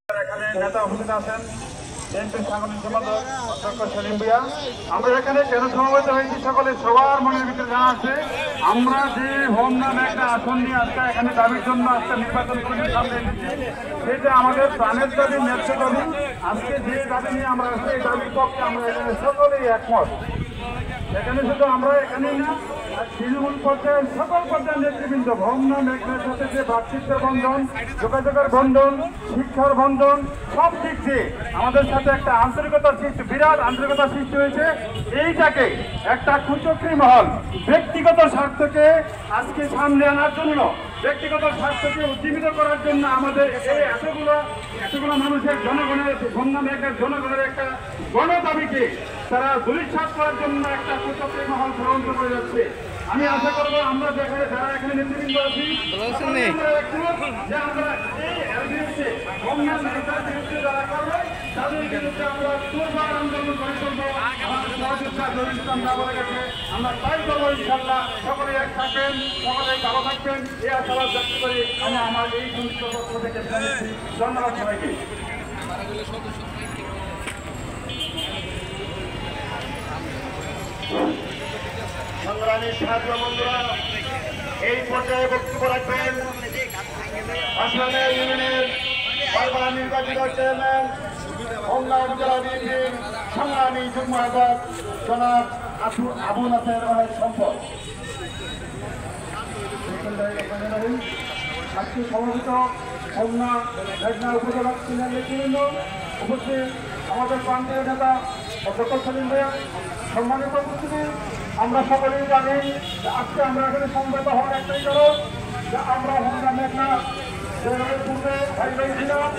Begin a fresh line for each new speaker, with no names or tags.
এখানে নেতা উপস্থিত আছেন বিএনপির সাংগঠনিক সম্পাদক অধ্যক্ষ সেলিম ভূঁইয়া। আমরা এখানে কেন সমবেত হয়েছি সকলে সবার মনের ভিতরে জানা আছে আমরা যে হোমনামে একটা আসন নিয়ে আজকে এখানে দাবির জন্য আজকে নির্বাচন কমিশনের সামনে এসেছি, সেটা আমাদের প্রাণের দাবি, ন্যায্য দাবি। আজকে যে দাবি নিয়ে আমরা আসছি এই দাবির পক্ষে আমরা এখানে সকলেই একমত। এখানে শুধু আমরা এখানেই না, তৃণমূল পর্যায়ের সকল পর্যায়ের নেতৃবৃন্দ হোমনা মেঘনার সাথে যে ভ্রাতৃত্বের বন্ধন, যোগাযোগের বন্ধন, শিক্ষার বন্ধন, সব দিক দিয়ে আমাদের সাথে একটা আন্তরিকতার সৃষ্টি, বিরাট আন্তরিকতার সৃষ্টি হয়েছে। এইটাকে একটা কুচক্রী মহল ব্যক্তিগত স্বার্থকে আজকে সামনে আনার জন্য, ব্যক্তিগত স্বার্থকে উজ্জীবিত করার জন্য আমাদের এই এতগুলো মানুষের হোমনা মেঘনার জনগণের একটা গণদাবিকে তারা দুলিচ্ছাদ করার জন্য একটা কুচক্রী মহল ষড়যন্ত্র করে যাচ্ছে। আমি আশা করবো আমরা যারা এখানে নেতৃবৃন্দ আছি যে আমরা এই বিরুদ্ধে হোমনা মেঘনার বিরুদ্ধে যারা করবে তাদের বিরুদ্ধে আমরা দুর্বার আন্দোলন করে চলবো। আমরা তাই করবো ইনশাল্লাহ। সকলে এক থাকবেন, সকলে ভালো থাকবেন, এই আশাবাদ ব্যক্ত করে আমি আমার এই সংযুক্ত পক্ষ থেকে ধন্যবাদ সবাইকে। সংগ্রামী সাহায্য বন্ধুরা, এই পর্যায়ে বক্তব্য রাখবেন আসলে ইউনিয়নের বারবার নির্বাচিত চেয়ারম্যান হোমনা উপজেলা বিএনপির সংগ্রামী যুগ্ম আহ্বায়ক জনাব আবু নাসের ওয়াহেদ সম্পদ। আজকে সমবেত হোমনা মেঘনা উপজেলা সিনিয়র নেতৃবৃন্দ, উপস্থিত আমাদের প্রান্তীয় নেতা অধ্যক্ষ সেলিম ভূঁইয়া, সম্মানিত উপস্থিতি, আমরা সকলেই জানি যে আজকে আমরা এখানে সমবেত হওয়ার একটাই কারণ যে আমরা হোমনা মেঘনা পূর্বে ভাই ছিলাম,